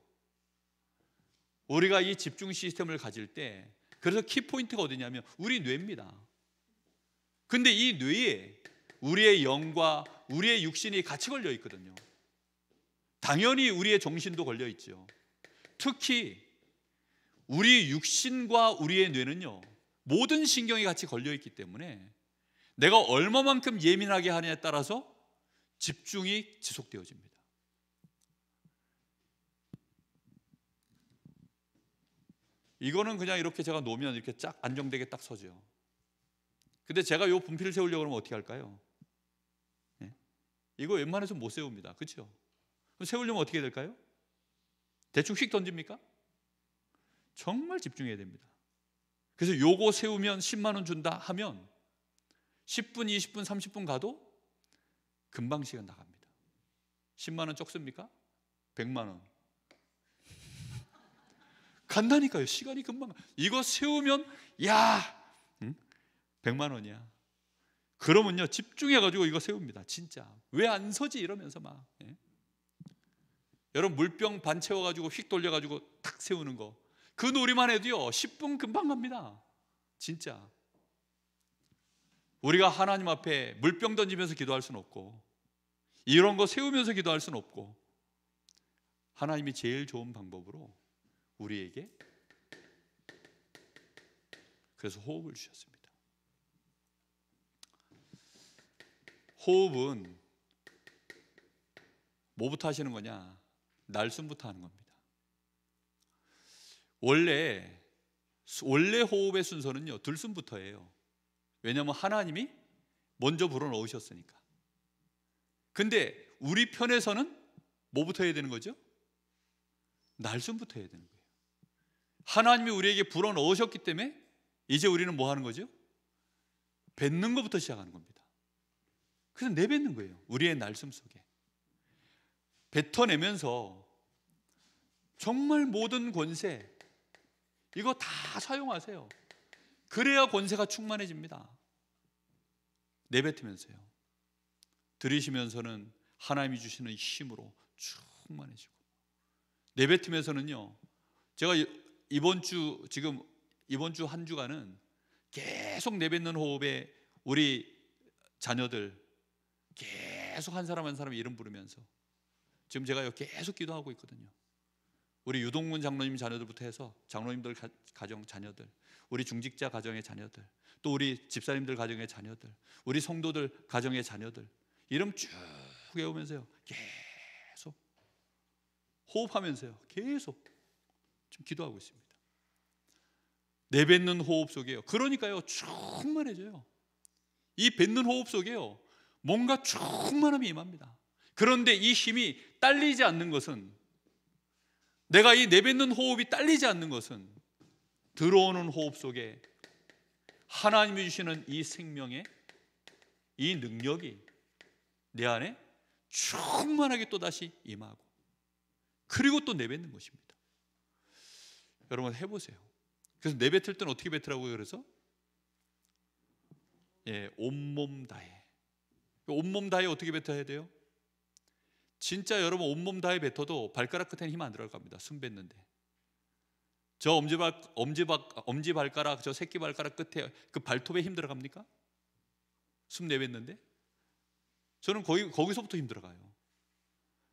우리가 이 집중 시스템을 가질 때, 그래서 키포인트가 어디냐면 우리 뇌입니다. 근데 이 뇌에 우리의 영과 우리의 육신이 같이 걸려 있거든요. 당연히 우리의 정신도 걸려 있죠. 특히 우리 육신과 우리의 뇌는요 모든 신경이 같이 걸려 있기 때문에 내가 얼마만큼 예민하게 하느냐에 따라서 집중이 지속되어집니다. 이거는 그냥 이렇게 제가 놓으면 이렇게 쫙 안정되게 딱 서죠. 근데 제가 이 분필을 세우려고 하면 어떻게 할까요? 네? 이거 웬만해서 못 세웁니다. 그렇죠? 그럼 세우려면 어떻게 될까요? 대충 휙 던집니까? 정말 집중해야 됩니다. 그래서 요거 세우면 10만 원 준다 하면 10분, 20분, 30분 가도 금방 시간 나갑니다. 10만 원 적습니까? 100만 원 간다니까요. 시간이 금방. 이거 세우면 야 100만 원이야. 그러면요 집중해가지고 이거 세웁니다. 진짜. 왜 안 서지 이러면서 막. 예? 여러분 물병 반 채워가지고 휙 돌려가지고 탁 세우는 거, 그 놀이만 해도요 10분 금방 갑니다. 진짜. 우리가 하나님 앞에 물병 던지면서 기도할 수는 없고, 이런 거 세우면서 기도할 수는 없고, 하나님이 제일 좋은 방법으로 우리에게 그래서 호흡을 주셨습니다. 호흡은 뭐부터 하시는 거냐? 날숨부터 하는 겁니다. 원래 호흡의 순서는요 들숨부터예요. 왜냐하면 하나님이 먼저 불어넣으셨으니까. 근데 우리 편에서는 뭐부터 해야 되는 거죠? 날숨부터 해야 되는 거예요. 하나님이 우리에게 불어넣으셨기 때문에 이제 우리는 뭐 하는 거죠? 뱉는 것부터 시작하는 겁니다. 그래서 내뱉는 거예요. 우리의 날숨 속에 뱉어내면서 정말 모든 권세 이거 다 사용하세요. 그래야 권세가 충만해집니다. 내뱉으면서요. 들이쉬면서는 하나님이 주시는 힘으로 충만해지고, 내뱉으면서는요 제가 이번 주 한 주간은 계속 내뱉는 호흡에 우리 자녀들 계속 한 사람 한 사람 이름 부르면서 지금 제가 계속 기도하고 있거든요. 우리 유동문 장로님 자녀들부터 해서 장로님들 가정 자녀들, 우리 중직자 가정의 자녀들, 또 우리 집사님들 가정의 자녀들, 우리 성도들 가정의 자녀들 이름 쭉 외우면서요 계속 호흡하면서요 계속 좀 기도하고 있습니다. 내뱉는 호흡 속에요. 그러니까요 충만해져요. 이 뱉는 호흡 속에요 뭔가 충만함이 임합니다. 그런데 이 힘이 딸리지 않는 것은, 내가 이 내뱉는 호흡이 딸리지 않는 것은 들어오는 호흡 속에 하나님이 주시는 이 생명의 이 능력이 내 안에 충만하게 또다시 임하고, 그리고 또 내뱉는 것입니다. 여러분 해보세요. 그래서 내뱉을 때는 어떻게 뱉으라고요? 그래서 온몸 다해. 온몸 다해 어떻게 뱉어야 돼요? 진짜 여러분 온몸 다해 뱉어도 발가락 끝에는 힘 안 들어갈 겁니다. 숨 뱉는데 저 엄지 발가락, 저 새끼 발가락 끝에 그 발톱에 힘 들어갑니까? 숨 내뱉는데 저는 거기서부터 힘 들어가요.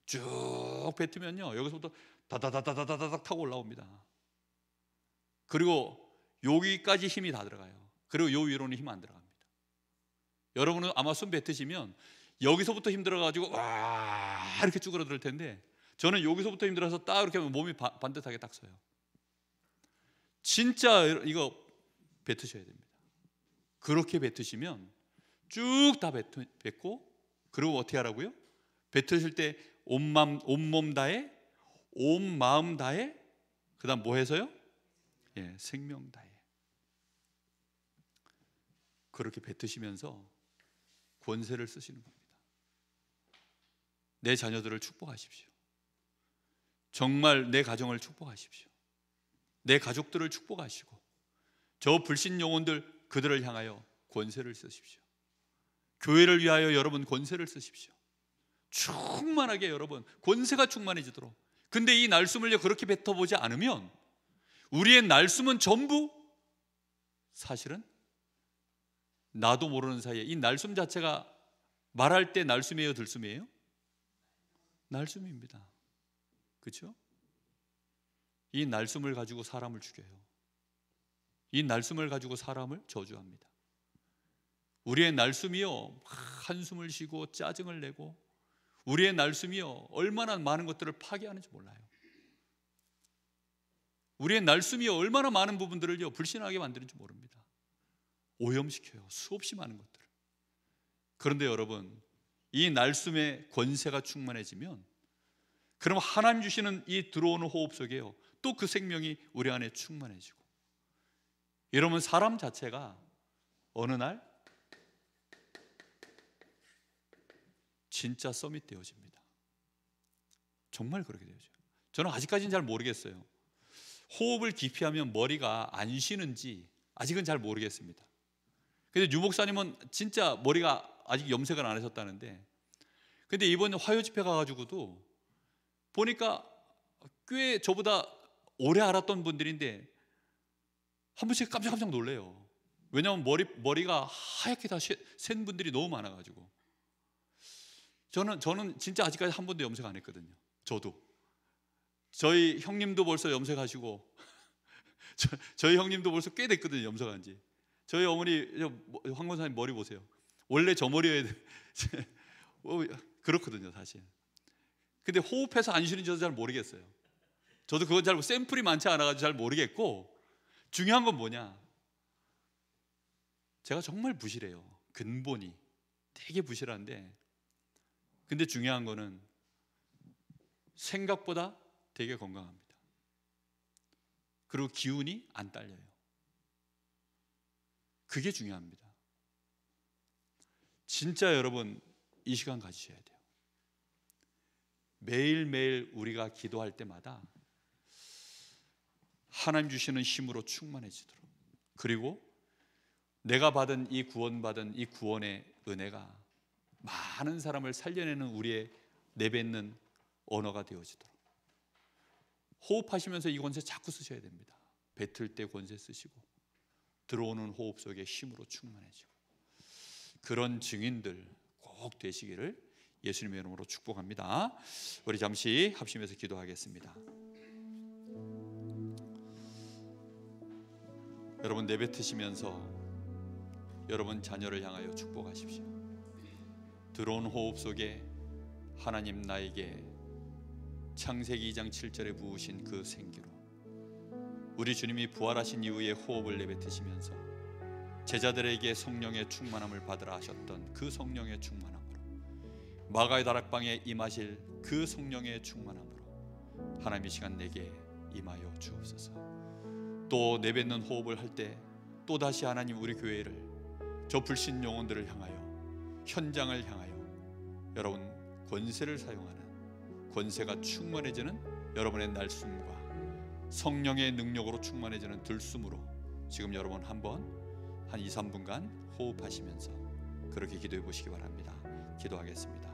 쭉 뱉으면요 여기서부터 다다다다다다닥 타고 올라옵니다. 그리고 여기까지 힘이 다 들어가요. 그리고 요 위로는 힘 안 들어갑니다. 여러분은 아마 숨 뱉으시면 여기서부터 힘들어가지고 와 이렇게 쭈그러들 텐데, 저는 여기서부터 힘들어서 딱 이렇게 하면 몸이 반듯하게 딱 서요. 진짜 이거 뱉으셔야 됩니다. 그렇게 뱉으시면 쭉 다 뱉고, 그리고 어떻게 하라고요? 뱉으실 때 온몸 다해, 온 마음 다해, 그 다음 뭐 해서요? 예, 생명 다해. 그렇게 뱉으시면서 권세를 쓰시는 겁니다. 내 자녀들을 축복하십시오. 정말 내 가정을 축복하십시오. 내 가족들을 축복하시고 저 불신 영혼들 그들을 향하여 권세를 쓰십시오. 교회를 위하여 여러분 권세를 쓰십시오. 충만하게 여러분 권세가 충만해지도록. 근데 이 날숨을 그렇게 뱉어보지 않으면 우리의 날숨은 전부 사실은 나도 모르는 사이에 이 날숨 자체가 말할 때 날숨이에요, 들숨이에요? 날숨입니다. 그렇죠? 이 날숨을 가지고 사람을 죽여요. 이 날숨을 가지고 사람을 저주합니다. 우리의 날숨이요, 한숨을 쉬고 짜증을 내고 우리의 날숨이요 얼마나 많은 것들을 파괴하는지 몰라요. 우리의 날숨이요 얼마나 많은 부분들을요 불신하게 만드는지 모릅니다. 오염시켜요. 수없이 많은 것들을. 그런데 여러분 이 날숨의 권세가 충만해지면 그럼 하나님 주시는 이 들어오는 호흡 속에요 또 그 생명이 우리 안에 충만해지고 여러분 사람 자체가 어느 날 진짜 서밋 되어집니다. 정말 그렇게 되어져요. 저는 아직까지는 잘 모르겠어요. 호흡을 깊이 하면 머리가 안 쉬는지 아직은 잘 모르겠습니다. 근데 유 목사님은 진짜 머리가 아직 염색을 안 하셨다는데 근데 이번 화요 집회 가가지고도 보니까 꽤 저보다 오래 알았던 분들인데 한 번씩 깜짝깜짝 놀래요. 왜냐하면 머리가 하얗게 다 센 분들이 너무 많아가지고 저는 진짜 아직까지 한 번도 염색 안 했거든요. 저도 저희 형님도 벌써 염색하시고 저희 형님도 벌써 꽤 됐거든요. 염색한 지. 저희 어머니 황 권사님 머리 보세요. 원래 저 머리여야 돼. 그렇거든요 사실. 근데 호흡해서 안 쉬는지 저도 잘 모르겠어요. 저도 그건 잘 샘플이 많지 않아가지고 잘 모르겠고 중요한 건 뭐냐, 제가 정말 부실해요. 근본이 되게 부실한데 근데 중요한 거는 생각보다 되게 건강합니다. 그리고 기운이 안 딸려요. 그게 중요합니다. 진짜 여러분 이 시간 가지셔야 돼요. 매일매일 우리가 기도할 때마다 하나님 주시는 힘으로 충만해지도록, 그리고 내가 받은 이 구원받은 이 구원의 은혜가 많은 사람을 살려내는 우리의 내뱉는 언어가 되어지도록 호흡하시면서 이 권세 자꾸 쓰셔야 됩니다. 뱉을 때 권세 쓰시고 들어오는 호흡 속에 힘으로 충만해지고 그런 증인들 꼭 되시기를 예수님의 이름으로 축복합니다. 우리 잠시 합심해서 기도하겠습니다. 여러분 내뱉으시면서 여러분 자녀를 향하여 축복하십시오. 들어온 호흡 속에 하나님 나에게 창세기 2장 7절에 부으신 그 생기로 우리 주님이 부활하신 이후에 호흡을 내뱉으시면서 제자들에게 성령의 충만함을 받으라 하셨던 그 성령의 충만함으로 마가의 다락방에 임하실 그 성령의 충만함으로 하나님 이 시간 내게 임하여 주옵소서. 또 내뱉는 호흡을 할 때 또다시 하나님 우리 교회를 저 불신 영혼들을 향하여 현장을 향하여 여러분 권세를 사용하는 권세가 충만해지는 여러분의 날숨과 성령의 능력으로 충만해지는 들숨으로 지금 여러분 한번 한 2, 3분간 호흡하시면서 그렇게 기도해 보시기 바랍니다. 기도하겠습니다.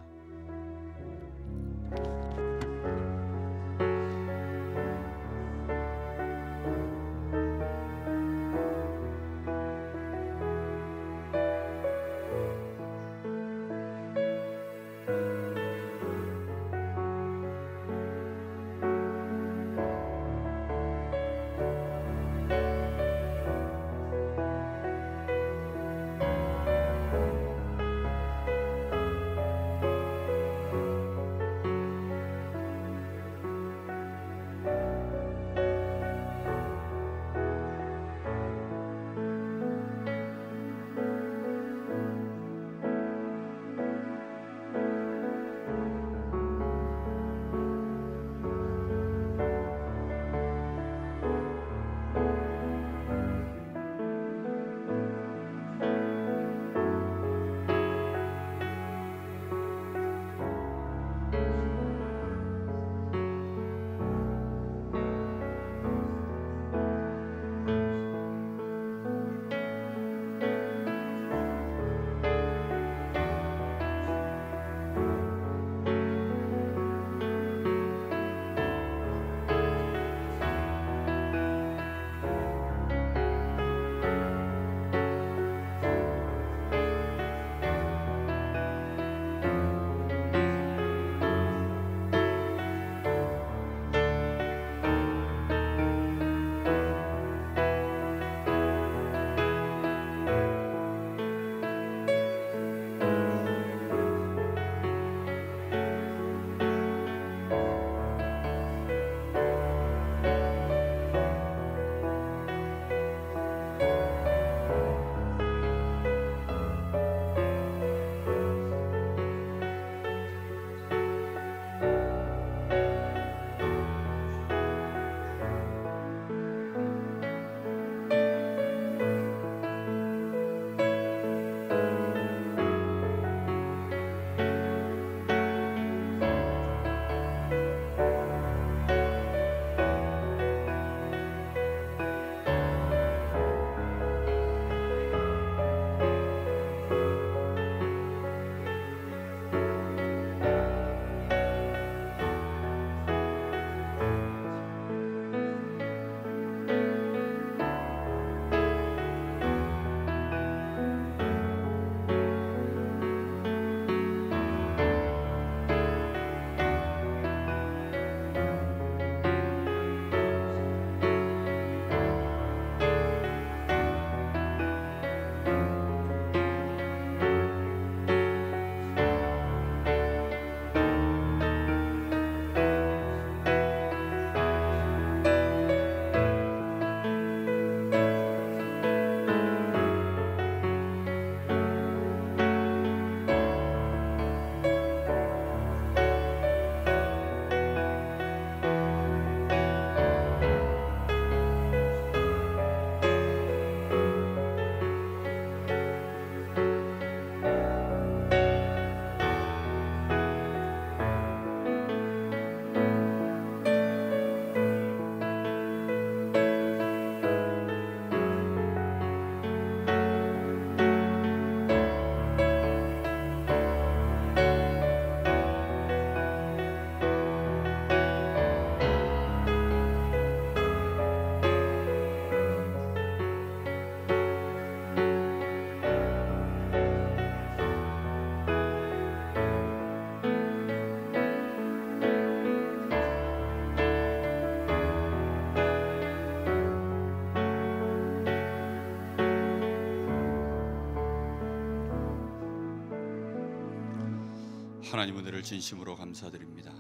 하나님 은혜를 진심으로 감사드립니다.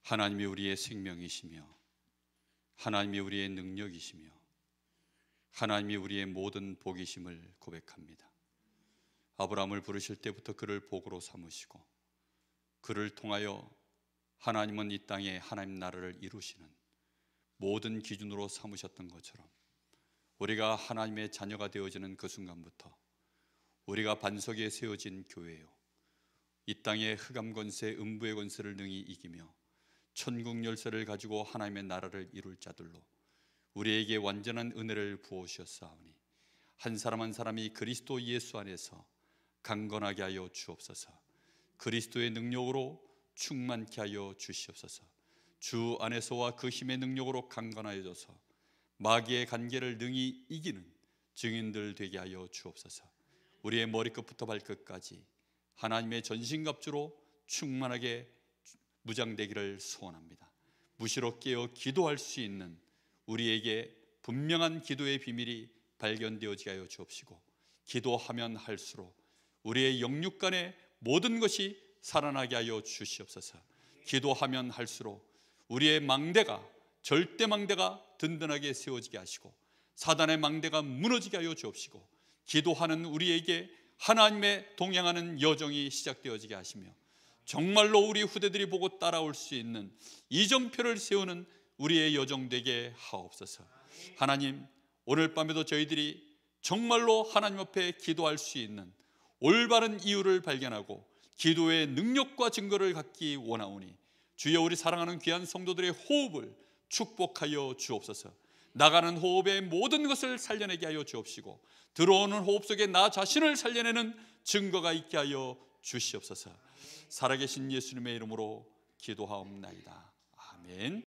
하나님이 우리의 생명이시며 하나님이 우리의 능력이시며 하나님이 우리의 모든 복이심을 고백합니다. 아브라함을 부르실 때부터 그를 복으로 삼으시고 그를 통하여 하나님은 이 땅에 하나님 나라를 이루시는 모든 기준으로 삼으셨던 것처럼 우리가 하나님의 자녀가 되어지는 그 순간부터 우리가 반석에 세워진 교회요, 이 땅의 흑암 권세, 음부의 권세를 능히 이기며 천국 열쇠를 가지고 하나님의 나라를 이룰 자들로 우리에게 완전한 은혜를 부어주셨사오니 한 사람 한 사람이 그리스도 예수 안에서 강건하게 하여 주옵소서. 그리스도의 능력으로 충만케 하여 주시옵소서. 주 안에서와 그 힘의 능력으로 강건하여져서 마귀의 관계를 능히 이기는 증인들 되게 하여 주옵소서. 우리의 머리끝부터 발끝까지 하나님의 전신갑주로 충만하게 무장되기를 소원합니다. 무시로 깨어 기도할 수 있는 우리에게 분명한 기도의 비밀이 발견되어지게 하여 주옵시고, 기도하면 할수록 우리의 영육 간의 모든 것이 살아나게 하여 주시옵소서. 기도하면 할수록 우리의 망대가, 절대 망대가 든든하게 세워지게 하시고 사단의 망대가 무너지게 하여 주옵시고, 기도하는 우리에게 하나님의 동행하는 여정이 시작되어지게 하시며 정말로 우리 후대들이 보고 따라올 수 있는 이정표를 세우는 우리의 여정 되게 하옵소서. 하나님, 오늘 밤에도 저희들이 정말로 하나님 앞에 기도할 수 있는 올바른 이유를 발견하고 기도의 능력과 증거를 갖기 원하오니 주여, 우리 사랑하는 귀한 성도들의 호흡을 축복하여 주옵소서. 나가는 호흡의 모든 것을 살려내게 하여 주옵시고 들어오는 호흡 속에 나 자신을 살려내는 증거가 있게 하여 주시옵소서. 살아계신 예수님의 이름으로 기도하옵나이다. 아멘.